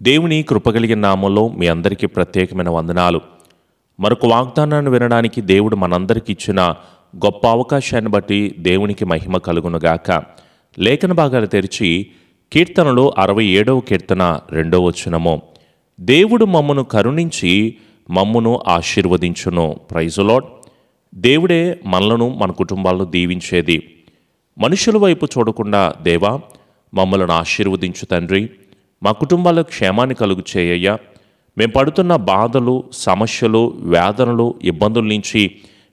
దేవుని కృపగలిగిన నామంలో మీ అందరికీ ప్రత్యేకమైన వందనాలు. మరొక వాగ్దానాన్ని వినడానికి దేవుడు మనందరికీ ఇచ్చిన గొప్ప అవకాశాన్ని బట్టి దేవునికి మహిమ కలుగునుగాక. లేఖన భాగాలు తెరిచి కీర్తనలో 67వ కీర్తన 2వ వచనము, దేవుడు మమ్మను కరుణించి మమ్మును ఆశీర్వదించును. Praise the lord. దేవుడే మనలను మన కుటుంబాలను దీవించేది. మనుషుల వైపు చూడకుండా దేవా మమ్మలను ఆశీర్వదించు తండ్రి, మా కుటుంబాలకు క్షేమాన్ని కలుగు చేయయ్యా. మేము పడుతున్న బాధలు, సమస్యలు, వేదనలు, ఇబ్బందుల నుంచి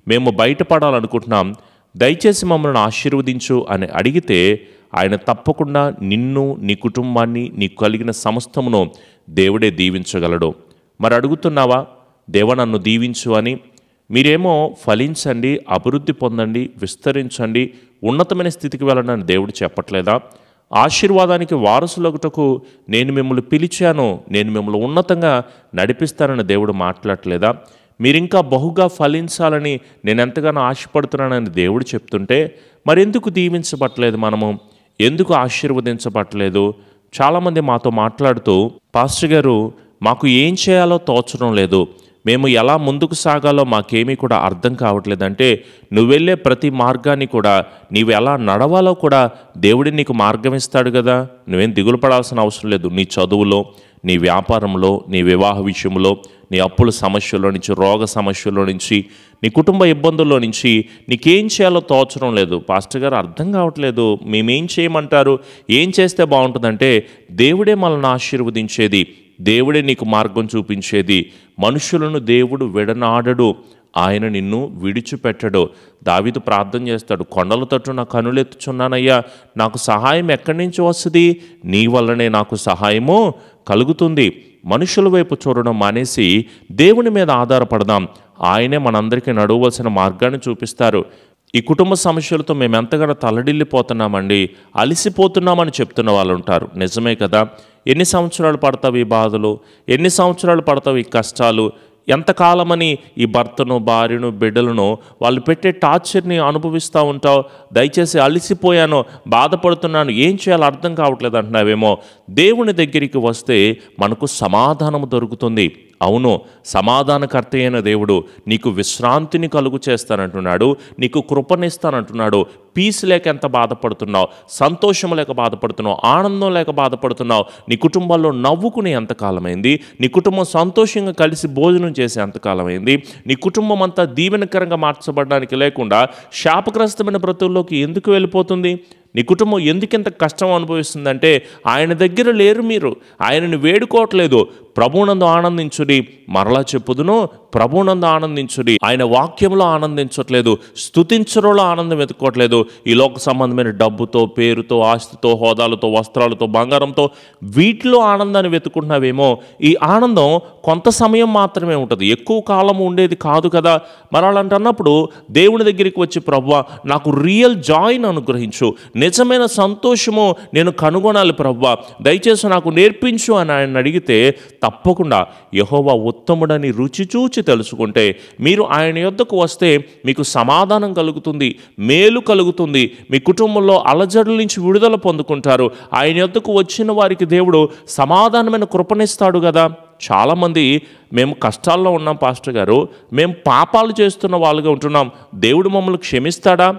మేము బయటపడాలనుకుంటున్నాం. దయచేసి మమ్మల్ని ఆశీర్వదించు అని అడిగితే ఆయన తప్పకుండా నిన్ను, నీ కుటుంబాన్ని, నీకు కలిగిన సమస్తమును దేవుడే దీవించగలడు. మరి అడుగుతున్నావా, దేవా నన్ను దీవించు అని? మీరేమో ఫలించండి, అభివృద్ధి పొందండి, విస్తరించండి, ఉన్నతమైన స్థితికి వెళ్ళండి దేవుడు చెప్పట్లేదా? ఆశీర్వాదానికి వారసులగుటకు నేను మిమ్మల్ని పిలిచాను, నేను మిమ్మల్ని ఉన్నతంగా నడిపిస్తానని దేవుడు మాట్లాడట్లేదా? మీరింకా బహుగా ఫలించాలని నేను ఎంతగానో ఆశపడుతున్నానని దేవుడు చెప్తుంటే మరెందుకు దీవించబట్టలేదు? మనము ఎందుకు ఆశీర్వదించబట్టలేదు? చాలామంది మాతో మాట్లాడుతూ, పాస్టర్ గారు మాకు ఏం చేయాలో తోచడం లేదు, మేము ఎలా ముందుకు సాగాలో మాకేమీ కూడా అర్థం కావట్లేదంటే, నువ్వు వెళ్ళే ప్రతి మార్గాన్ని కూడా నీవు ఎలా నడవాలో కూడా దేవుడి నీకు మార్గం ఇస్తాడు కదా. నువ్వేం దిగులు పడాల్సిన అవసరం లేదు. నీ చదువులో, నీ వ్యాపారంలో, నీ వివాహ విషయంలో, నీ అప్పుల సమస్యల్లో నుంచి, రోగ సమస్యల్లో నుంచి, నీ కుటుంబ ఇబ్బందుల్లో నుంచి నీకేం చేయాలో తోచడం లేదు. పాస్టర్ గారు అర్థం కావట్లేదు, మేమేం చేయమంటారు, ఏం చేస్తే బాగుంటుందంటే, దేవుడే మనల్ని ఆశీర్వదించేది, దేవుడే నీకు మార్గం చూపించేది. మనుషులను దేవుడు విడనాడడు, ఆయన నిన్ను విడిచిపెట్టడు. దావీదు ప్రార్థన చేస్తాడు, కొండల తట్టు నా కనులెత్తుచున్నానయ్యా, నాకు సహాయం ఎక్కడి నుంచి వస్తుంది? నీ వల్లనే నాకు సహాయము కలుగుతుంది. మనుషుల వైపు చూడడం మానేసి దేవుని మీద ఆధారపడదాం. ఆయనే మనందరికీ నడవలసిన మార్గాన్ని చూపిస్తారు. ఈ కుటుంబ సమస్యలతో మేము ఎంతగానో తల్లడిల్లిపోతున్నామండి, అలసిపోతున్నామని చెప్తున్న వాళ్ళు ఉంటారు. నిజమే కదా. ఎన్ని సంవత్సరాలు పడతావు ఈ బాధలు, ఎన్ని సంవత్సరాలు పడతావు ఈ కష్టాలు, ఎంతకాలమని ఈ భర్తను, భార్యను, బిడ్డలను వాళ్ళు పెట్టే టార్చర్ని అనుభవిస్తూ ఉంటావు. దయచేసి అలసిపోయాను, బాధపడుతున్నాను, ఏం చేయాలో అర్థం కావట్లేదు అంటున్నావేమో. దేవుని దగ్గరికి వస్తే మనకు సమాధానం దొరుకుతుంది. అవును, సమాధానకర్త అయిన దేవుడు నీకు విశ్రాంతిని కలుగు చేస్తానంటున్నాడు, నీకు కృపనిస్తానంటున్నాడు. పీస్ లేక ఎంత బాధపడుతున్నావు, సంతోషం లేక బాధపడుతున్నావు, ఆనందం లేక బాధపడుతున్నావు, నీ కుటుంబాల్లో నవ్వుకునే ఎంతకాలమైంది, నీ కుటుంబం సంతోషంగా కలిసి భోజనం చేసే ఎంతకాలమైంది, నీ కుటుంబం అంతా దీవెనకరంగా మార్చబడడానికి లేకుండా శాపగ్రస్తమైన బ్రతుల్లోకి ఎందుకు వెళ్ళిపోతుంది? నీ కుటుంబం ఎందుకింత కష్టం అనుభవిస్తుందంటే ఆయన దగ్గర లేరు, మీరు ఆయనని వేడుకోవట్లేదు. ప్రభువునందు ఆనందించుడి, మరలా చెప్పుదును, ప్రభువునందు ఆనందించుడి. ఆయన వాక్యంలో ఆనందించట్లేదు, స్తుతించడంలో ఆనందం వెతుక్కోవట్లేదు. ఈ లోక సంబంధమైన డబ్బుతో, పేరుతో, ఆస్తితో, హోదాలతో, వస్త్రాలతో, బంగారంతో వీటిలో ఆనందాన్ని వెతుకుంటున్నావేమో. ఈ ఆనందం కొంత సమయం మాత్రమే ఉంటుంది, ఎక్కువ కాలం ఉండేది కాదు కదా. మరి అలాంటన్నప్పుడు దేవుని దగ్గరికి వచ్చి, ప్రభువా నాకు రియల్ జాయ్ని అనుగ్రహించు, నిజమైన సంతోషము నేను కనుగొనాలి ప్రభువా, దయచేసి నాకు నేర్పించు అని ఆయన అడిగితే తప్పకుండా యెహోవా ఉత్తముడని రుచి చూచి తెలుసుకుంటే మీరు ఆయన యొద్దకు వస్తే మీకు సమాధానం కలుగుతుంది, మేలు కలుగుతుంది, మీ కుటుంబంలో అలజడుల నుంచి విడుదల పొందుకుంటారు. ఆయన యొద్దకు వచ్చిన వారికి దేవుడు సమాధానమైన కృపనిస్తాడు కదా. చాలామంది మేము కష్టాల్లో ఉన్నాం పాస్టర్ గారు, మేము పాపాలు చేస్తున్న వాళ్ళుగా ఉంటున్నాం, దేవుడు మమ్మల్ని క్షమిస్తాడా?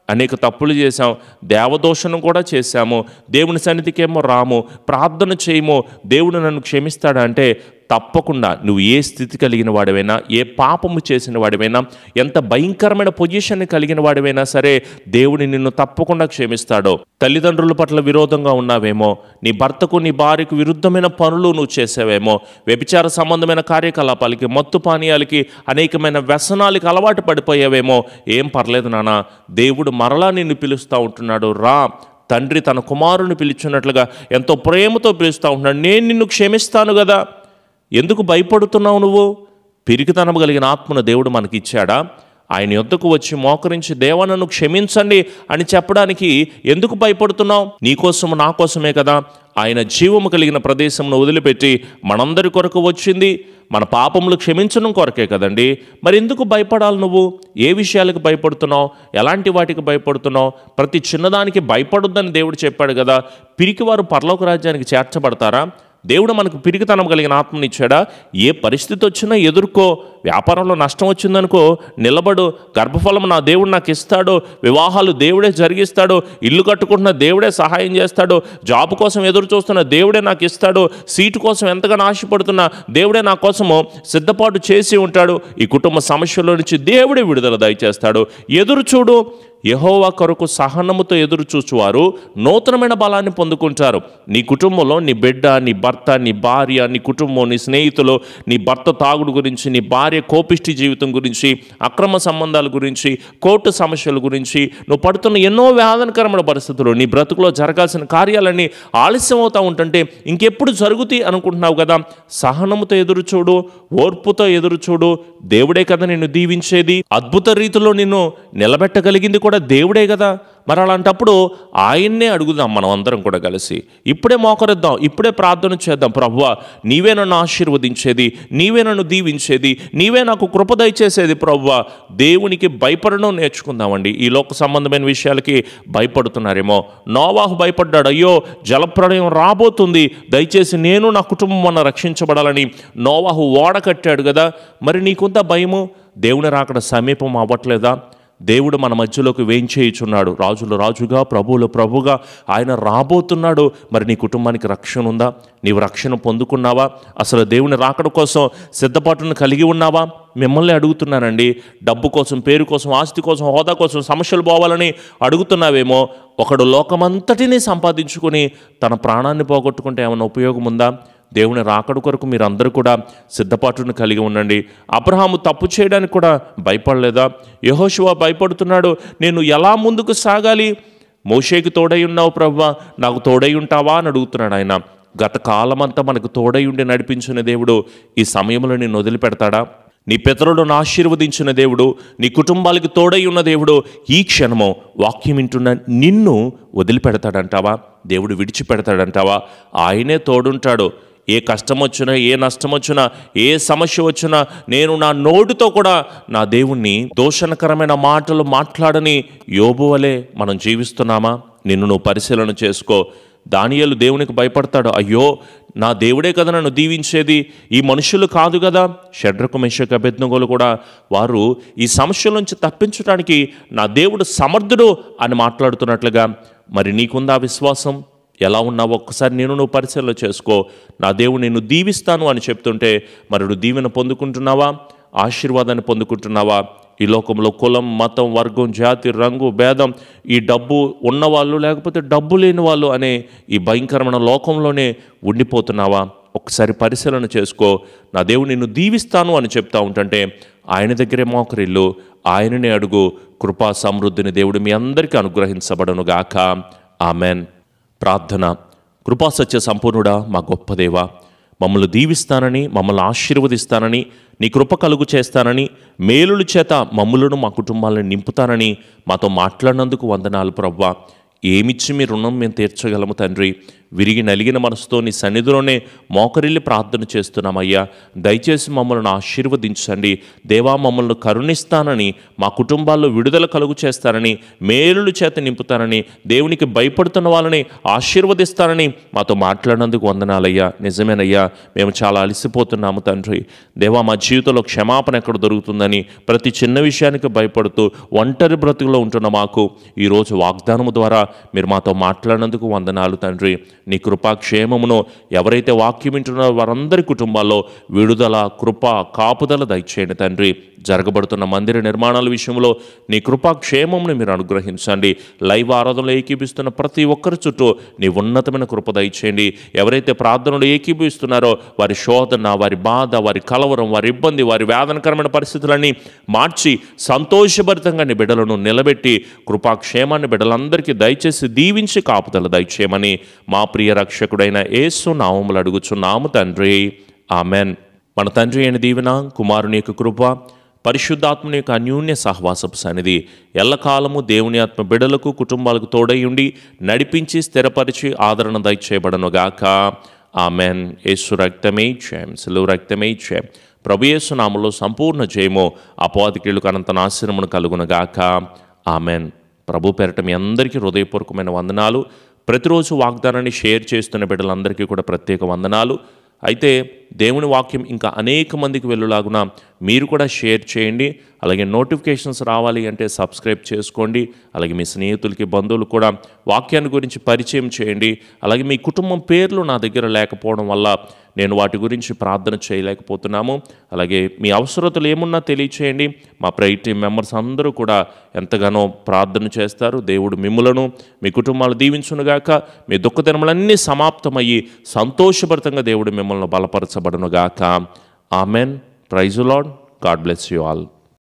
అనేక తప్పులు చేశాం, దేవదోషణం కూడా చేశాము, దేవుని సన్నిధికేమో రాము, ప్రార్థన చేయము, దేవుడు నన్ను క్షమిస్తాడా అంటే తప్పకుండా నువ్వు ఏ స్థితి కలిగిన వాడివైనా, ఏ పాపము చేసిన వాడివైనా, ఎంత భయంకరమైన పొజిషన్ కలిగిన వాడివైనా సరే దేవుడు నిన్ను తప్పకుండా క్షమిస్తాడు. తల్లిదండ్రుల పట్ల విరోధంగా ఉన్నావేమో, నీ భర్తకు, నీ భార్యకు విరుద్ధమైన పనులు నువ్వు చేసావేమో, వ్యభిచార సంబంధమైన కార్యకలాపాలకి, మత్తు పానీయాలకి, అనేకమైన వ్యసనాలకి అలవాటు పడిపోయావేమో. ఏం పర్లేదు నాన్న, దేవుడు మరలా నిన్ను పిలుస్తూ ఉంటున్నాడు. రా, తండ్రి తన కుమారుని పిలుచున్నట్లుగా ఎంతో ప్రేమతో పిలుస్తూ ఉంటున్నాడు. నేను నిన్ను క్షమిస్తాను కదా. ఎందుకు భయపడుతున్నావు నువ్వు? పిరికితనము కలిగిన ఆత్మను దేవుడు మనకి ఇచ్చాడా? ఆయన యొద్దకు వచ్చి మోకరించి, దేవా నన్ను క్షమించండి అని చెప్పడానికి ఎందుకు భయపడుతున్నావు? నీకోసం, నా కోసమే కదా ఆయన జీవము కలిగిన ప్రదేశంను వదిలిపెట్టి మనందరి కొరకు వచ్చింది. మన పాపములు క్షమించడం కొరకే కదండి. మరి ఎందుకు భయపడాలి నువ్వు? ఏ విషయాలకు భయపడుతున్నావు? ఎలాంటి వాటికి భయపడుతున్నావు? ప్రతి చిన్నదానికి భయపడొద్దని దేవుడు చెప్పాడు కదా. పిరికివారు పరలోక రాజ్యానికి చేర్చబడతారా? దేవుడు మనకు పిరికితనం కలిగిన ఆత్మనిచ్చాడా? ఏ పరిస్థితి వచ్చినా ఎదుర్కో. వ్యాపారంలో నష్టం వచ్చిందనుకో, నిలబడు. గర్భఫలం నా దేవుడు నాకు ఇస్తాడు, వివాహాలు దేవుడే జరిగిస్తాడు, ఇల్లు కట్టుకుంటున్న దేవుడే సహాయం చేస్తాడు, జాబ్ కోసం ఎదురు చూస్తున్న దేవుడే నాకు ఇస్తాడు, సీటు కోసం ఎంతగానో ఆశపడుతున్నా దేవుడే నా కోసము సిద్ధపాటు చేసి ఉంటాడు, ఈ కుటుంబ సమస్యల నుంచి దేవుడే విడుదల దయచేస్తాడు. ఎదురు చూడు. యెహోవా కొరకు సహనముతో ఎదురు చూచువారు నూతనమైన బలాన్ని పొందుకుంటారు. నీ కుటుంబంలో నీ బిడ్డ, నీ భర్త, నీ భార్య, నీ కుటుంబం, నీ స్నేహితులు, నీ భర్త తాగుడు గురించి, నీ భార్య కోపిష్టి జీవితం గురించి, అక్రమ సంబంధాల గురించి, కోర్టు సమస్యల గురించి, నువ్వు పడుతున్న ఎన్నో వేదనకరమైన పరిస్థితులు, నీ బ్రతుకులో జరగాల్సిన కార్యాలన్నీ ఆలస్యం అవుతూ ఉంటుంటే ఇంకెప్పుడు జరుగుతాయి అనుకుంటున్నావు కదా. సహనముతో ఎదురు చూడు, ఓర్పుతో ఎదురు చూడు. దేవుడే కదా నిన్ను దీవించేది, అద్భుత రీతిలో నిన్ను నిలబెట్టగలిగింది కూడా దేవుడే కదా. మరి అలాంటప్పుడు ఆయన్నే అడుగుదాం. మనం అందరం కూడా కలిసి ఇప్పుడే మోకరిద్దాం, ఇప్పుడే ప్రార్థన చేద్దాం. ప్రభువా, నీవే నన్ను ఆశీర్వదించేది, నీవే నన్ను దీవించేది, నీవే నాకు కృప దయచేసేది. ప్రభువా, దేవునికి భయపడడం నేర్చుకుందామండి. ఈ లోక సంబంధమైన విషయాలకి భయపడుతున్నారేమో. నోవాహు భయపడ్డాడు, అయ్యో జలప్రళయం రాబోతుంది, దయచేసి నేను నా కుటుంబం మన రక్షించబడాలని నోవాహు ఓడ కట్టాడు కదా. మరి నీకుంత భయము? దేవుని రాకడ సమీపం అవ్వట్లేదా? దేవుడు మన మధ్యలోకి వేంచేయుచున్నాడు. రాజులు రాజుగా, ప్రభువులు ప్రభుగా ఆయన రాబోతున్నాడు. మరి నీ కుటుంబానికి రక్షణ ఉందా? నీవు రక్షణ పొందుకున్నావా? అసలు దేవుని రాకడ కోసం సిద్ధపాటును కలిగి ఉన్నావా? మిమ్మల్ని అడుగుతున్నానండి. డబ్బు కోసం, పేరు కోసం, ఆస్తి కోసం, హోదా కోసం, సమస్యలు పోవాలని అడుగుతున్నావేమో. ఒకడు లోకమంతటినీ సంపాదించుకొని తన ప్రాణాన్ని పోగొట్టుకుంటే ఏమైనా ఉపయోగం ఉందా? దేవుని రాకడ కొరకు మీరు అందరూ కూడా సిద్ధపాటును కలిగి ఉండండి. అబ్రహాము తప్పు చేయడానికి కూడా భయపడలేదా? యెహోషువ భయపడుతున్నాడు, నేను ఎలా ముందుకు సాగాలి? మోషేకి తోడై ఉన్నావు ప్రభువా, నాకు తోడై ఉంటావా అని అడుగుతున్నాడు ఆయన. గత కాలమంతా మనకు తోడై ఉండి నడిపించిన దేవుడు ఈ సమయంలో నిన్ను వదిలిపెడతాడా? నీ పితరులను ఆశీర్వదించిన దేవుడు, నీ కుటుంబాలకి తోడై ఉన్న దేవుడు ఈ క్షణము వాక్యం వింటున్న నిన్ను వదిలిపెడతాడంటావా? దేవుడు విడిచిపెడతాడంటావా? ఆయనే తోడుంటాడు. ఏ కష్టం వచ్చినా, ఏ నష్టం వచ్చినా, ఏ సమస్య వచ్చినా నేను నా నోటితో కూడా నా దేవుణ్ణి దోషణకరమైన మాటలు మాట్లాడని యోబు వలె మనం జీవిస్తున్నామా? నిన్ను నువ్వు పరిశీలన చేసుకో. దానియేలు దేవునికి భయపడతాడు, అయ్యో నా దేవుడే కదా నన్ను దీవించేది, ఈ మనుషులు కాదు కదా. షడ్రకు మెషకు అబేద్నెగోలు కూడా వారు ఈ సమస్యల నుంచి తప్పించడానికి నా దేవుడు సమర్థుడు అని మాట్లాడుతున్నట్లుగా మరి నీకుందా విశ్వాసం? ఎలా ఉన్నావో ఒక్కసారి నువ్వు పరిశీలన చేసుకో. నా దేవుడు నిన్ను దీవిస్తాను అని చెప్తుంటే మరి నువ్వు దీవెన పొందుకుంటున్నావా? ఆశీర్వాదాన్ని పొందుకుంటున్నావా? ఈ లోకంలో కులం, మతం, వర్గం, జాతి, రంగు, భేదం, ఈ డబ్బు ఉన్నవాళ్ళు లేకపోతే డబ్బు లేని వాళ్ళు అనే ఈ భయంకరమైన లోకంలోనే ఉండిపోతున్నావా? ఒకసారి పరిశీలన చేసుకో. నా దేవుడు నిన్ను దీవిస్తాను అని చెప్తా ఉంటుంటే ఆయన దగ్గరే మోకరిల్లు, ఆయననే అడుగు. కృపా సమృద్ధిని దేవుడు మీ అందరికీ అనుగ్రహించబడనుగాక. ఆమెన్. ప్రార్థన. కృపా సత్య సంపూర్ణుడా, మా గొప్ప దేవా, మమ్మల్ని దీవిస్తానని, మమ్మల్ని ఆశీర్వదిస్తానని, నీ కృప కలుగు చేస్తానని, మేలుల చేత మమ్ములను మా కుటుంబాలను నింపుతానని మాతో మాట్లాడినందుకు వందనాలు ప్రభువా. ఏమిచ్చి మీ రుణం మేము తీర్చగలము తండ్రి. విరిగి నలిగిన మనసుతో నీ సన్నిధిలోనే మోకరిల్లి ప్రార్థన చేస్తున్నామయ్యా. దయచేసి మమ్మల్ని ఆశీర్వదించండి దేవా. మమ్మల్ని కరుణిస్తానని, మా కుటుంబాల్లో విడుదల కలుగు చేస్తానని, మేలుల చేత నింపుతానని, దేవునికి భయపడుతున్న వాళ్ళని ఆశీర్వదిస్తానని మాతో మాట్లాడినందుకు వందనాలయ్యా. నిజమేనయ్యా, మేము చాలా అలసిపోతున్నాము తండ్రి. దేవా, మా జీవితంలో క్షమాపణ ఎక్కడ దొరుకుతుందని ప్రతి చిన్న విషయానికి భయపడుతూ ఒంటరి బ్రతుకులో ఉంటున్న మాకు ఈరోజు వాగ్దానము ద్వారా మీరు మాతో మాట్లాడినందుకు వందనాలు తండ్రి. నీ కృపాక్షేమమును ఎవరైతే వాక్యం వింటున్నారో వారందరి కుటుంబాల్లో విడుదల, కృప, కాపుదల దయచేయండి తండ్రి. జరగబడుతున్న మందిర నిర్మాణాల విషయంలో నీ కృపాక్షేమమును మీరు అనుగ్రహించండి. లైవ్ ఆరాధనలో ఏకీభిస్తున్న ప్రతి ఒక్కరి చుట్టూ నీ ఉన్నతమైన కృప దయచేయండి. ఎవరైతే ప్రార్థనలు ఏకీభిస్తున్నారో వారి శోధన, వారి బాధ, వారి కలవరం, వారి ఇబ్బంది, వారి వేదనకరమైన పరిస్థితులన్నీ మార్చి సంతోషభరితంగా నీ బిడ్డలను నిలబెట్టి కృపాక్షేమాన్ని బిడ్డలందరికీ దయచేసి దీవించి కాపుదల దయచేయమని మా ప్రియ రక్షకుడైన యేసు నామములో అడుగుచున్నాము తండ్రి. ఆమెన్. మన తండ్రి అయిన దీవెన, కుమారుని యొక్క కృప, పరిశుద్ధాత్మని యొక్క అన్యోన్య సహవాసపు సన్నిధి ఎల్లకాలము దేవుని ఆత్మ బిడ్డలకు, కుటుంబాలకు తోడై ఉండి నడిపించి స్థిరపరిచి ఆదరణ దయచేయబడనుగాక. ఆమెన్. యేసు రక్తమే జయం, సిలువ రక్తమే జయం. ప్రభు యేసు నామములో సంపూర్ణ జయము, అపవాదికులకు అనంత నాశనమును కలుగునుగాక. ఆమెన్. ప్రభు పేరట మీ అందరికీ హృదయపూర్వకమైన వందనాలు. ప్రతిరోజు వాగ్దానాన్ని షేర్ చేస్తున్న బిడ్డలందరికీ కూడా ప్రత్యేక వందనాలు. అయితే దేవుని వాక్యం ఇంకా అనేక మందికి వెళ్ళులాగున మీరు కూడా షేర్ చేయండి. అలాగే నోటిఫికేషన్స్ రావాలి అంటే సబ్స్క్రైబ్ చేసుకోండి. అలాగే మీ స్నేహితులకి, బంధువులు కూడా వాక్యాన్ని గురించి పరిచయం చేయండి. అలాగే మీ కుటుంబం పేర్లు నా దగ్గర లేకపోవడం వల్ల నేను వాటి గురించి ప్రార్థన చేయలేకపోతున్నాము. అలాగే మీ అవసరతలు ఏమున్నా తెలియచేయండి. మా ప్రేయర్ టీం మెంబర్స్ అందరూ కూడా ఎంతగానో ప్రార్థన చేస్తారు. దేవుడు మిమ్ములను, మీ కుటుంబాలు దీవించునుగాక. మీ దుఃఖదినములన్నీ సమాప్తమయ్యి సంతోషభరితంగా దేవుడు మిమ్మల్ని బలపరచబడునుగాక. Amen. Praise the lord. God bless you all.